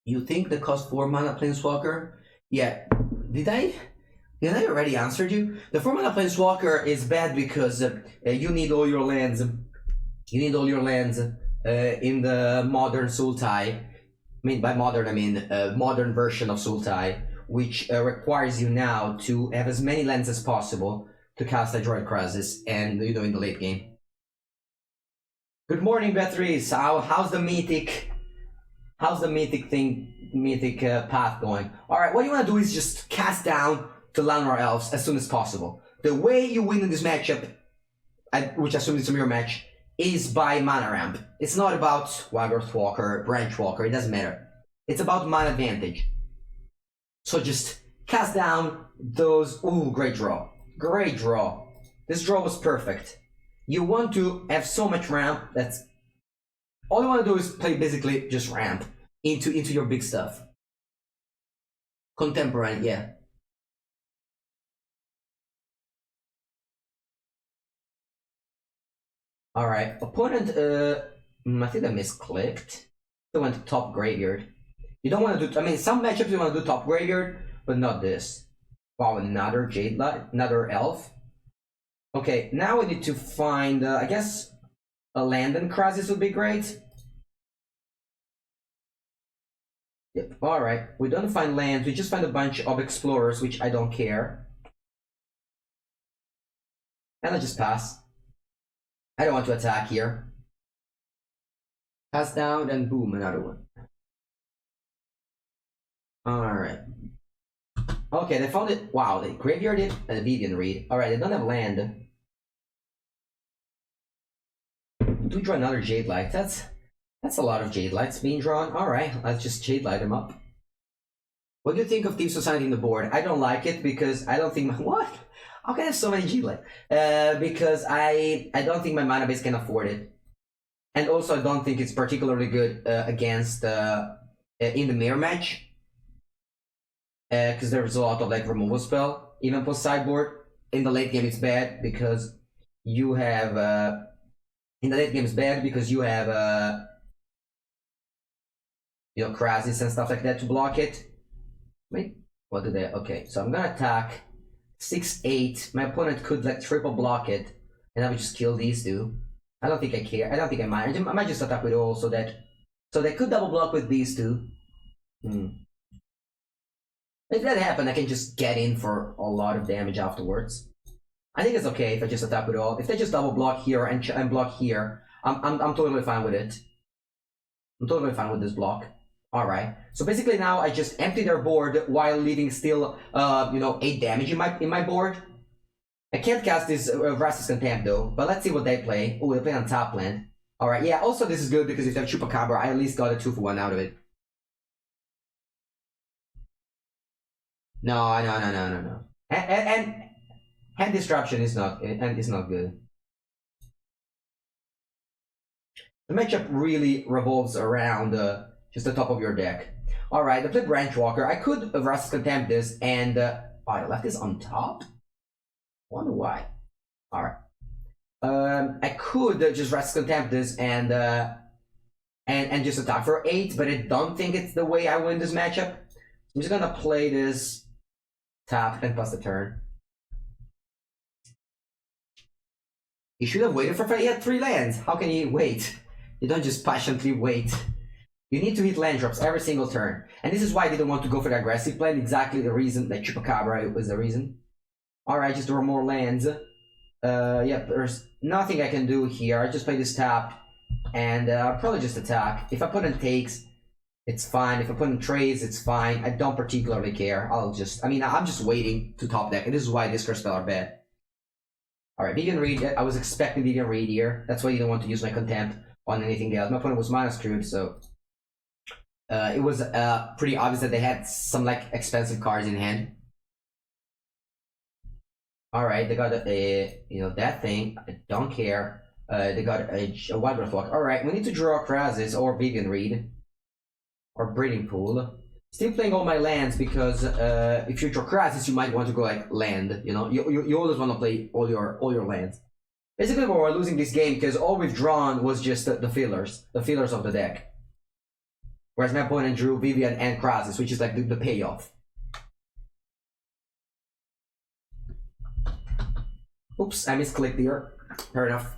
You think the cost 4 mana Planeswalker? Yeah. Did I already answer you? The 4 mana Planeswalker is bad because you need all your lands. You need all your lands in the modern Sultai. I mean, by modern, I mean modern version of Sultai, which requires you now to have as many lands as possible to cast a Droid Crisis, and in the late game. Good morning, Beatrice. How's the mythic? How's the mythic path going? All right, what you want to do is just cast down the Llanowar Elves as soon as possible. The way you win in this matchup, which I assume it's a mirror match, is by mana ramp. It's not about Waggoth Walker, Branch Walker, it doesn't matter. It's about mana advantage. So just cast down those. Ooh, great draw. Great draw. This draw was perfect. You want to have so much ramp that's all you want to do is play basically just ramp into your big stuff. Contemporary, yeah. Alright, opponent, I think I misclicked. I went to top graveyard. You don't want to do, I mean, some matchups you want to do top graveyard, but not this. Wow, another Jade Light, another Elf. Okay, now we need to find, I guess, a land and Crisis would be great. Yep, alright. We don't find lands, we just find a bunch of Explorers, which I don't care. And I just pass. I don't want to attack here. Pass down, and boom, another one. Alright. Okay, they found it. Wow, they graveyarded and a Vivian Reed. Alright, they don't have land. Do draw another Jade Light. That's a lot of Jade Lights being drawn. Alright, let's just Jade Light them up. What do you think of Thief Society in the board? I don't like it because I don't think what? How can I have so many Jade Light? Because I don't think my mana base can afford it. And also I don't think it's particularly good against in the mirror match. Because there's a lot of like removal spell, even post sideboard. In the late game it's bad because you have in the late game it's bad because you have Krasis and stuff like that to block it. Wait, what did they? Okay, so I'm gonna attack 6/8. My opponent could like triple block it, and I would just kill these two. I don't think I care. I don't think I mind. I might just attack with all so they could double block with these two. If that happened, I can just get in for a lot of damage afterwards. I think it's okay if I just attack with all. If they just double block here and block here, I'm totally fine with it. I'm totally fine with this block. All right. So basically now I just empty their board while leaving still 8 damage in my board. I can't cast this Vraska's Contempt though, but let's see what they play. Oh, they play on top land. All right. Yeah. Also, this is good because if they have Chupacabra, I at least got a 2-for-1 out of it. No. And hand disruption is not good. The matchup really revolves around just the top of your deck. Alright, I played Branch Walker. I could Vraska's Contempt this and I left this on top? Wonder why. Alright. I could just Vraska's Contempt this and just attack for 8, but I don't think it's the way I win this matchup. I'm just gonna play this, tap, and pass the turn. He should have waited for 5. He had 3 lands. How can he wait? You don't just patiently wait. You need to hit land drops every single turn. And this is why I didn't want to go for the aggressive play. Exactly the reason that Chupacabra was the reason. Alright, just draw more lands. Yeah, there's nothing I can do here. I just play this tap. And I'll probably just attack. If opponent takes, it's fine. If opponent trades, it's fine. I don't particularly care. I'm just waiting to top deck. And this is why Discard spells are bad. Alright, Vivian Reed. I was expecting Vivian Reed here. That's why you don't want to use my Contempt on anything else. My opponent was mana screwed, so it was pretty obvious that they had some like expensive cards in hand. Alright, they got that thing. I don't care. They got a Waggoth Walker. Alright, we need to draw Krasis or Vivian Reed. Or Breeding Pool. Still playing all my lands because if you draw Krasis, you might want to go like land. You always want to play all your lands. Basically, we're losing this game because all we've drawn was just the fillers of the deck. Whereas my opponent drew Vivian and Krasis, which is like the payoff. Oops, I misclicked here. Fair enough.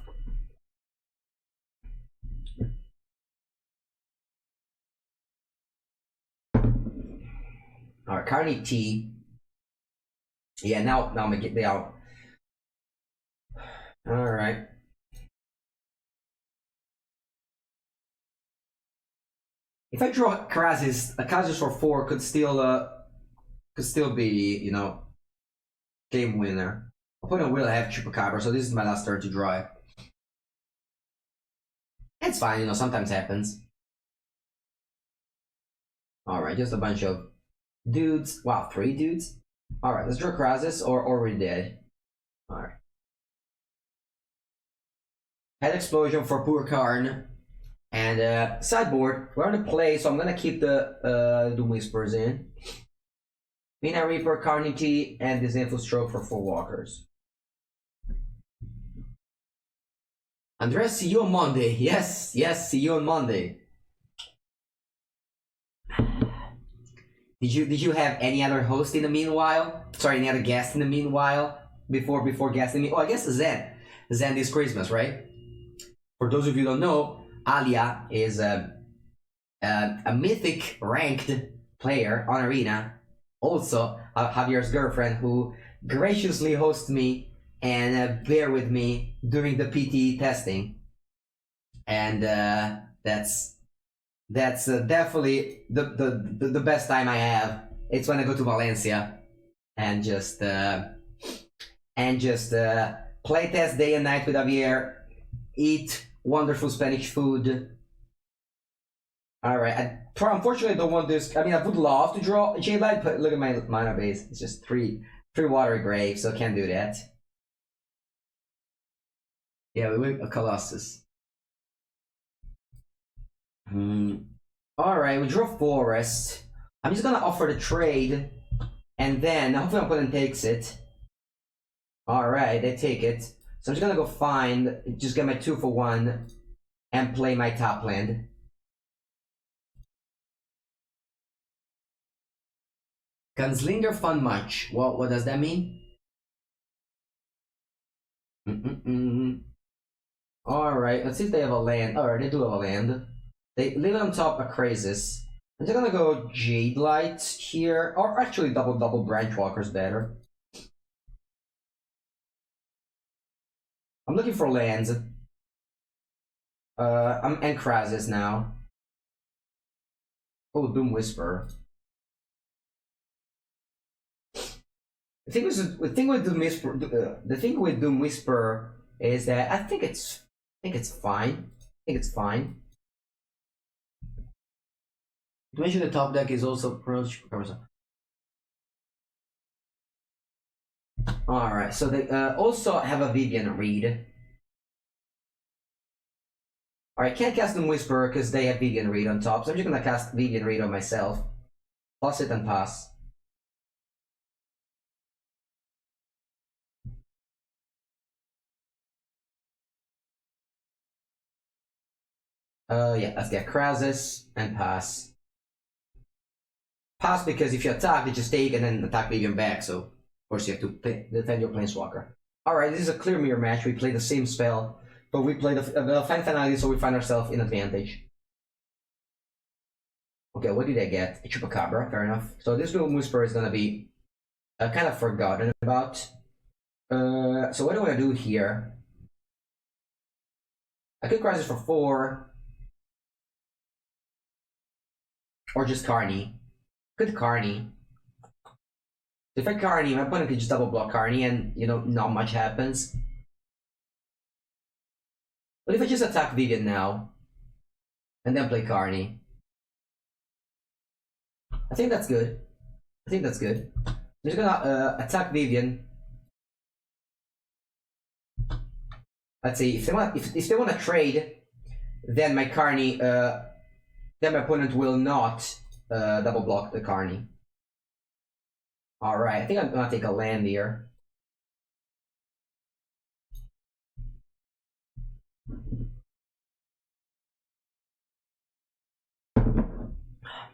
Alright, Carney T. Yeah, now I'm gonna get out. Alright. If I draw Krasis, a Krasis for 4 could still be, you know, game winner. Opponent will have Chupacabra, so this is my last turn to draw it. It's fine, you know, sometimes happens. Alright, just a bunch of dudes. Wow, 3 dudes? Alright, let's draw Krasis or we're dead. Alright. Head Explosion for poor Karn. And sideboard, we're on the play, so I'm gonna keep the Doom Whispers in. Mina Reaper, Carnity, and this Info Stroke for 4 walkers. Andrea, see you on Monday. Yes, see you on Monday. Did you have any other host in the meanwhile? Sorry, any other guest in the meanwhile? Before guesting me? Oh, I guess Zen. Zen this Christmas, right? For those of you who don't know, Alia is a mythic ranked player on Arena. Also, Javier's girlfriend, who graciously hosts me and bear with me during the PT testing. And that's definitely the best time I have. It's when I go to Valencia and just play test day and night with Javier, eat wonderful Spanish food. Alright, I unfortunately don't want this. I mean, I would love to draw J-Light, but look at my mana base. It's just three water graves, so I can't do that. Yeah, we win a Colossus. Alright, we draw Forest. I'm just gonna offer the trade, and then hopefully my opponent takes it. Alright, they take it. So I'm just gonna go find, just get my 2 for 1, and play my top land. Gunslinger Fun Much. What does that mean? Alright, let's see if they have a land. Alright, they do have a land. They leave it on top of Krasis. I'm just gonna go Jade Light here, or actually double Branch Walker's better. I'm looking for lands. I'm and Krasis now. Oh, Doom Whisper. The thing with Doom Whisper is that I think it's fine. To mention the top deck is also approach. Alright, so they also have a Vivian Read. Alright, can't cast Doom Whisper because they have Vivian Read on top, so I'm just gonna cast Vivian Read on myself. Plus it and pass. Yeah, let's get Krasis and pass. Pass because if you attack, they just take and then attack Vivian back, so of course you have to defend your Planeswalker. Alright, this is a clear mirror match. We play the same spell, but we play the Fan Finale, so we find ourselves in advantage. Okay, what did I get? A Chupacabra, fair enough. So this Doom Whisper is gonna be kind of forgotten about. So what do I want to do here? I could Crisis for 4. Or just Carney. Good Carney. If I Carney, my opponent could just double block Carney and, you know, not much happens. But if I just attack Vivian now, and then play Carney, I think that's good. I'm just gonna attack Vivian. Let's see, if they want to trade, then my Carney, then my opponent will not double block the Carney. Alright, I think I'm gonna take a land here.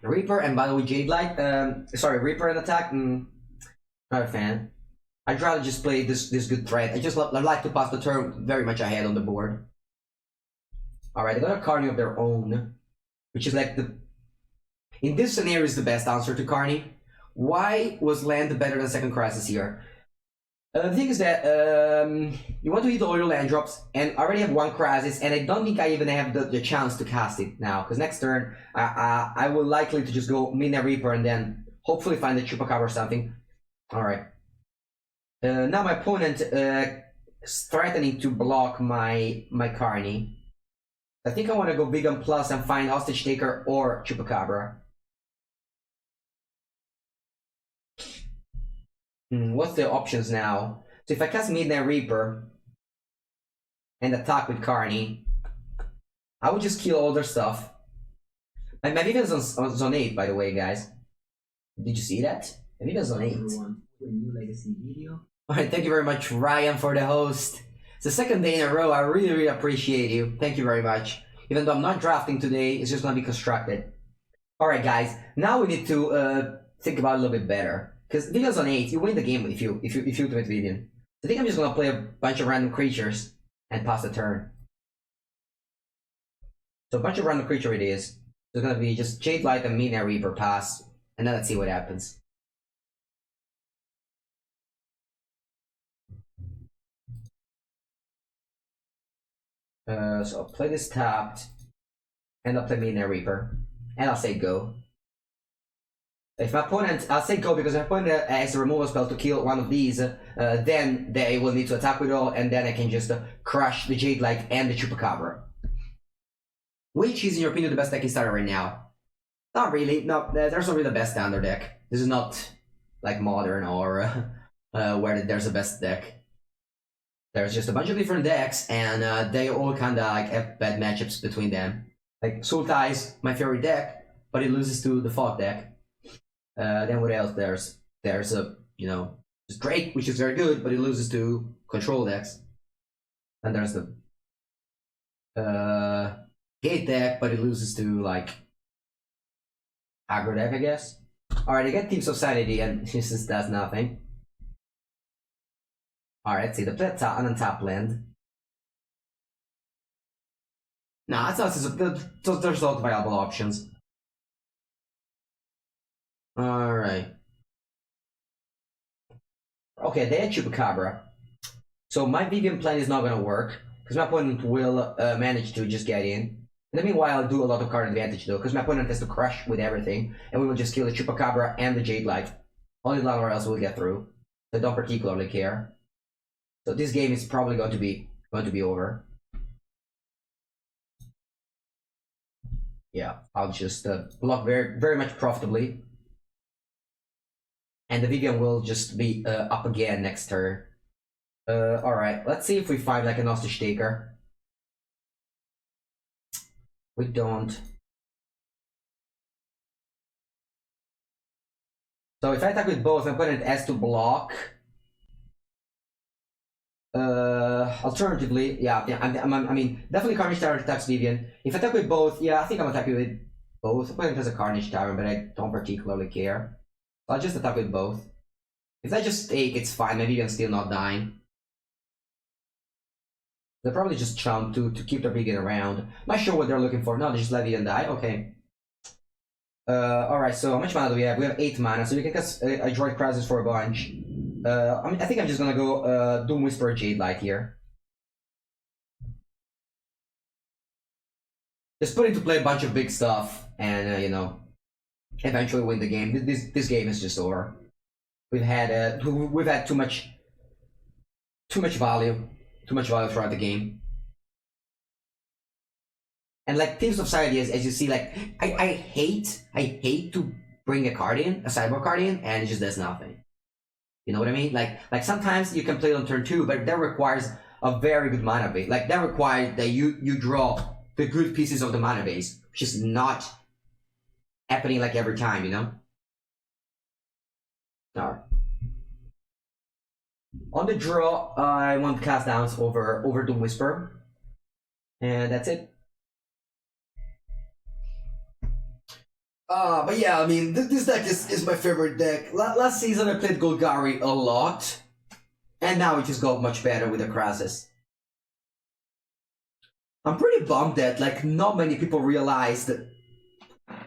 Reaper, and by the way, Jade Light, sorry, Reaper and attack, not a fan. I'd rather just play this good threat. I like to pass the turn very much ahead on the board. Alright, they got a Carney of their own, which is like in this scenario is the best answer to Carney. Why was land better than second crisis here? The thing is that you want to hit all your land drops, and I already have one crisis, and I don't think I even have the chance to cast it now, because next turn I will likely to just go Midnight Reaper and then hopefully find a Chupacabra or something. Alright. Now my opponent is threatening to block my Carney. I think I want to go big on plus and find Hostage Taker or Chupacabra. What's the options now? So if I cast Midnight Reaper and attack with Carney, I would just kill all their stuff. My Vivian's on zone 8, by the way, guys. Did you see that? My Vivian's on 8. New legacy video. Alright, thank you very much, Ryan, for the host. It's the second day in a row. I really appreciate you. Thank you very much. Even though I'm not drafting today, it's just gonna be constructed. Alright, guys. Now we need to think about it a little bit better. Because Vivian's on 8, you win the game if you ultimate Vivian. I think I'm just gonna play a bunch of random creatures and pass the turn. So a bunch of random creature it is. It's gonna be just Jade Light and Midnight Reaper pass, and then let's see what happens. So I'll play this tapped, and I'll play Midnight Reaper, and I'll say go. If my opponent, I'll say go because my opponent has a removal spell to kill one of these, then they will need to attack with all, and then I can just crush the Jade Light and the Chupacabra. Which is, in your opinion, the best deck in starter right now? Not really. No, there's not really the best standard deck. This is not like Modern or where there's a best deck. There's just a bunch of different decks, and they all kind of like have bad matchups between them. Like Sultai, my favorite deck, but it loses to the Fog deck. Then what else? There's a Drake, which is very good, but it loses to control decks. And there's the Gate deck, but it loses to like aggro deck, I guess. Alright, I get Teams of Sanity, and this just does nothing. Alright, let's see, the play an untap land. Nah, it's not, there's not viable options. Alright. Okay, they had Chupacabra. So my Vivian plan is not gonna work, because my opponent will manage to just get in. In the meanwhile, I'll do a lot of card advantage though, because my opponent has to crush with everything, and we will just kill the Chupacabra and the Jade Light. Only Lava else will get through. So I don't particularly care. So this game is probably going to be over. Yeah, I'll just block very much profitably. And the Vivian will just be up again next turn. Alright, let's see if we find like an Hostage Taker. We don't. So if I attack with both, my opponent has to block. Alternatively, yeah, I mean, definitely Carnage Tower attacks Vivian. If I attack with both, yeah, I think I'm attacking with both. My opponent has a Carnage Tower, but I don't particularly care. I'll just attack with both. If I just take, it's fine. My Vivian's still not dying. They'll probably just chump to keep their Vivian around. Not sure what they're looking for. No, they just let Vivian die. Okay. Alright, so how much mana do we have? We have 8 mana, so we can cast a Droid Crisis for a bunch. I think I'm just gonna go Doom Whisperer Jade Light here. Just put into play a bunch of big stuff, and eventually win the game. This game is just over. We've had too much value throughout the game. And like Teams of Society, as you see, like I hate to bring a card in, a sideboard card in, and it just does nothing. You know what I mean? Like sometimes you can play it on turn 2, but that requires a very good mana base. Like that requires that you draw the good pieces of the mana base, which is not happening like every time, you know? Alright. On the draw, I want to cast downs over Doom Whisper. And that's it. But yeah, I mean, this deck is my favorite deck. Last season I played Golgari a lot, and now it just got much better with the Krasis. I'm pretty bummed that like not many people realized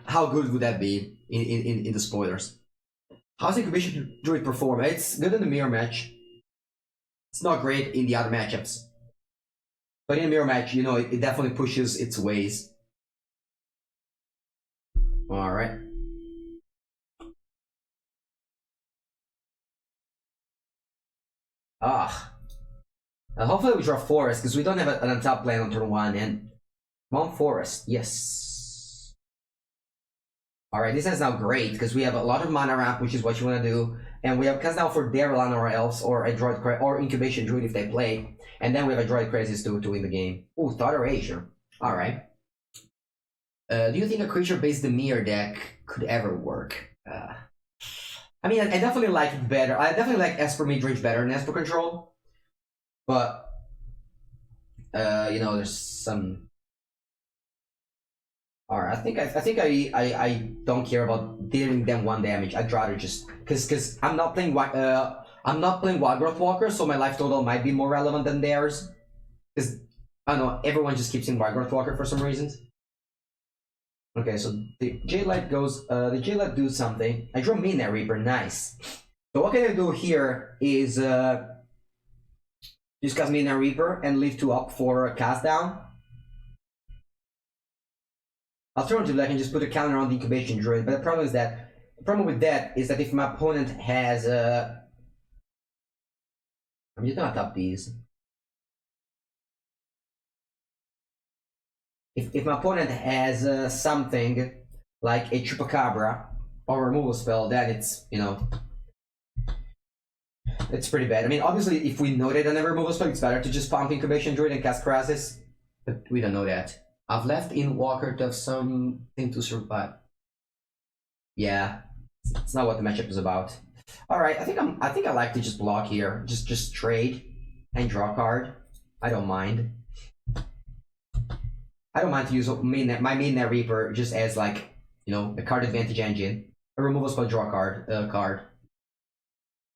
how good would that be in the spoilers. How's Incubation Druid perform? It's good in the mirror match. It's not great in the other matchups. But in a mirror match, you know, it definitely pushes its ways. Alright. Hopefully we draw Forest, because we don't have an untapped land on turn 1, and... Come on, Forest, yes. Alright, this is now great, because we have a lot of mana ramp, which is what you want to do, and we have cast down for Darylan or Elves, or a Droid or Incubation Druid if they play, and then we have a Droid Crisis to win the game. Ooh, Thought Erasure. Alright. Do you think a creature-based Demir deck could ever work? I mean, I definitely like it better. I definitely like Esper Midrange better than Esper Control. But, you know, there's some... Alright, I think I don't care about dealing them 1 damage. I'd rather just... Because I'm not playing Wildgrowth Walker, so my life total might be more relevant than theirs. Because, I don't know, everyone just keeps in Wildgrowth Walker for some reasons. Okay, so the Jadelight goes, the Jadelight do something. I draw Midnight Reaper, nice. So what can I do here is, just cast Midnight Reaper and leave 2 up for a cast down. Alternatively, I can just put a counter on the Incubation Druid, but the problem with that is that if my opponent has, I'm just gonna tap these. If my opponent has something like a Chupacabra or removal spell, then it's, you know, it's pretty bad. I mean, obviously, if we know they don't have a removal spell, it's better to just pump Incubation Druid and cast Krasis, but we don't know that. I've left in Walker to have something to survive. Yeah, it's not what the matchup is about. All right, I think I like to just block here, just trade and draw a card. I don't mind. I don't mind to use my Midnight Reaper just as, like, you know, a card advantage engine. A removal spell, draw card.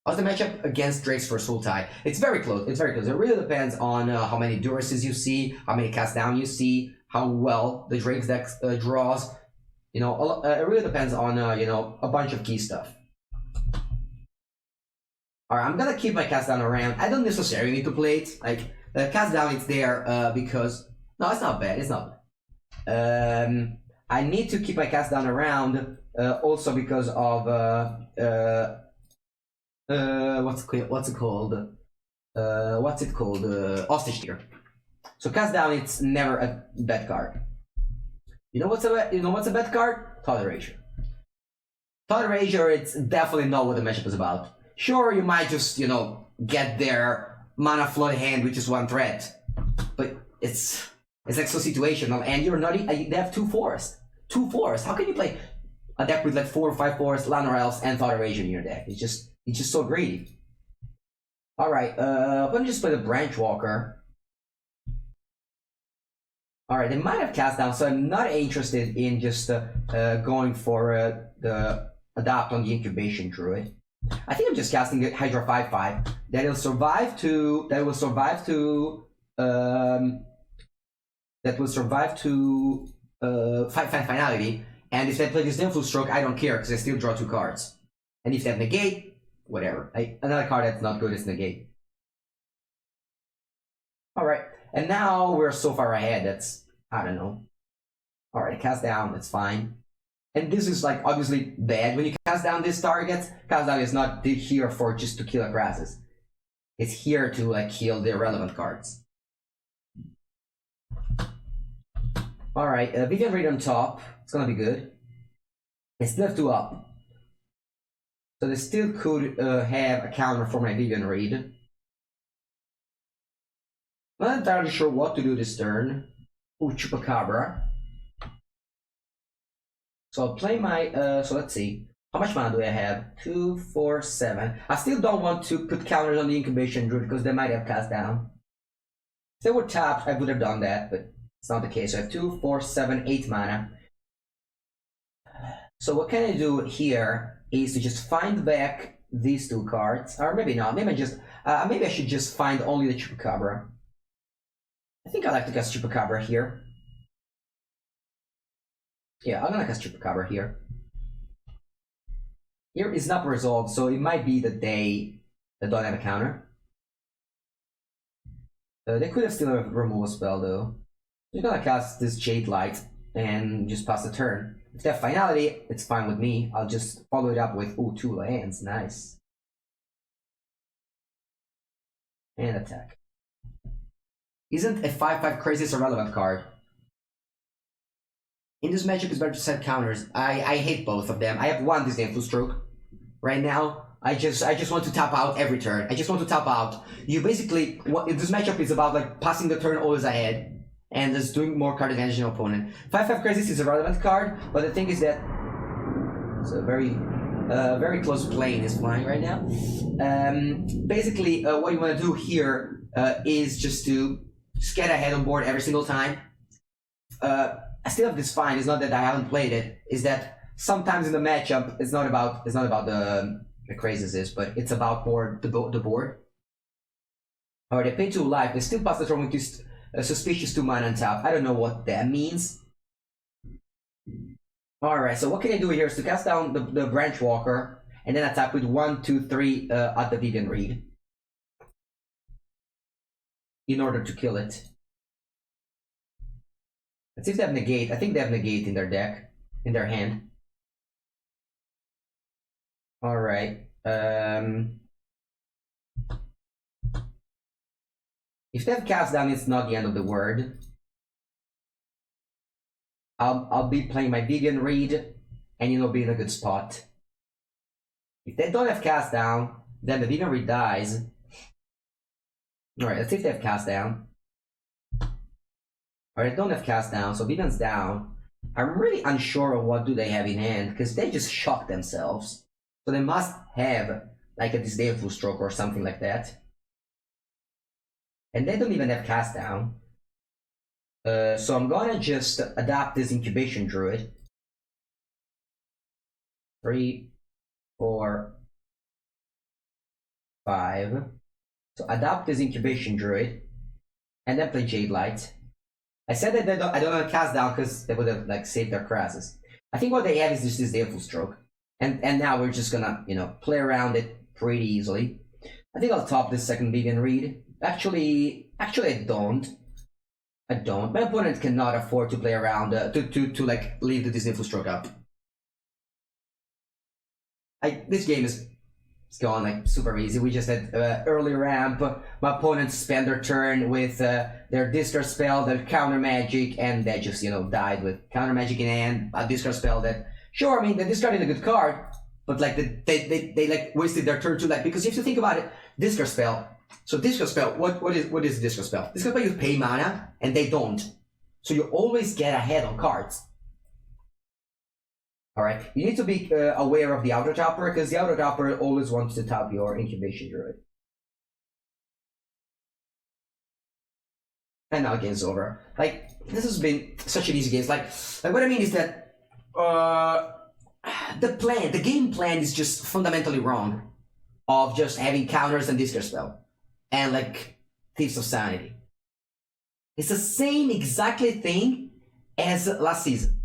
How's the matchup against Drake's for Sultai? It's very close. It's very close. It really depends on how many Duraces you see, how many cast down you see, how well the Drake's deck draws. You know, it really depends on you know, a bunch of key stuff. Alright, I'm gonna keep my cast down around. I don't necessarily need to play it. Like, the cast down, it's there because... No, it's not bad. It's not bad. I need to keep my cast down around also because of what's it called? Hostage Tier. So cast down, it's never a bad card. You know what's a bad card? Thought Erasure. Thought Erasure, it's definitely not what the matchup is about. Sure, you might just, you know, get their mana flood hand, which is 1 threat, but it's like so situational, and you're not. They have 2 forests. 2 forests. How can you play a deck with like 4 or 5 forests, Land or Elves, and Thought Erasure in your deck? It's just so greedy. All right, I'm gonna just play the Branch Walker. All right, they might have cast down, so I'm not interested in just going for the Adapt on the Incubation Druid. I think I'm just casting a Hydra 5/5 that will survive to finality, and if they play this Influence Stroke, I don't care because I still draw 2 cards. And if they have Negate, whatever. Another card that's not good is Negate. Alright, and now we're so far ahead that's, I don't know. Alright, cast down, that's fine. And this is like obviously bad when you cast down these targets. Cast down is not here for just to kill a Krasis. It's here to like kill the irrelevant cards. Alright, Vivian Raid on top. It's gonna be good. They still have 2 up. So they still could have a counter for my Vivian Raid. I'm not entirely sure what to do this turn. Ooh, Chupacabra. So I'll play my, so let's see. How much mana do I have? 2, 4, 7. I still don't want to put counters on the Incubation Druid because they might have cast down. If they were tapped, I would have done that, but it's not the case. So I have 2, 4, 7, 8 mana. So what can I do here is to just find back these two cards, or maybe not. Maybe maybe I should just find only the Chupacabra. I think I like to cast Chupacabra here. Yeah, I'm gonna cast Chupacabra here. Here is not resolved, so it might be that they don't have a counter. They could have still have removal spell though. You're gonna cast this Jade Light and just pass the turn. If they have finality, it's fine with me. I'll just follow it up with, ooh, 2 lands, nice. And attack. Isn't a 5/5 Craziest a relevant card? In this matchup, it's better to set counters. I hate both of them. I have one Disdainful Stroke. Right now, I just want to tap out every turn. I just want to tap out. You basically, this matchup is about like passing the turn always ahead and just doing more card advantage than your opponent. 5/5 Craziest is a relevant card, but the thing is that it's a very close plane is flying right now. Basically, what you want to do here is just to get ahead on board every single time. I still have this fine. It's not that I haven't played it. Is that sometimes in the matchup, it's not about the craziest, but it's about more the board. Alright, they pay 2 life. They still pass the turn with suspicious 2 mana on top. I don't know what that means. Alright, so what can I do here is to cast down the Branch Walker and then attack with 1, 2, 3 at the Vivian Reed in order to kill it. Let's see if they have Negate. I think they have Negate in their deck, in their hand. Alright. If they have Cast Down, it's not the end of the world. I'll be playing my Vivian Reed and be in a good spot. If they don't have Cast Down, then the Vivian Reed dies. Alright, let's see if they have Cast Down. Alright, don't have Cast Down, so Vivian's down. I'm really unsure of what do they have in hand, because they just shocked themselves. So they must have like a Disdainful Stroke or something like that. And they don't even have Cast Down. So I'm gonna just adapt this Incubation Druid. 3, 4, 5. So adapt this Incubation Druid, and then play Jade Light. I said that I don't have Cast Down because they would have like saved their crasses. I think what they have is just this Disdainful Stroke, and now we're just gonna play around it pretty easily. I think I'll top this second Vivian Reed. Actually, I don't. My opponent cannot afford to play around to like leave the Disdainful Stroke up. This game is going like super easy. We just had early ramp. My opponents spent their turn with their discard spell, their counter magic, and they just died with counter magic in hand. A discard spell that, sure, I mean they discarded a good card, but like they like wasted their turn too. Like, because if you think about it, discard spell. So discard spell, what is discard spell? Discard spell, you pay mana and they don't, so you always get ahead on cards. Alright, you need to be aware of the Auto Topper, because the Auto Topper always wants to top your Incubation Druid. And now game's over. Like, this has been such an easy game. Like what I mean is that the game plan is just fundamentally wrong, of just having counters and discard spell and like Thieves of Sanity. It's the same exactly thing as last season.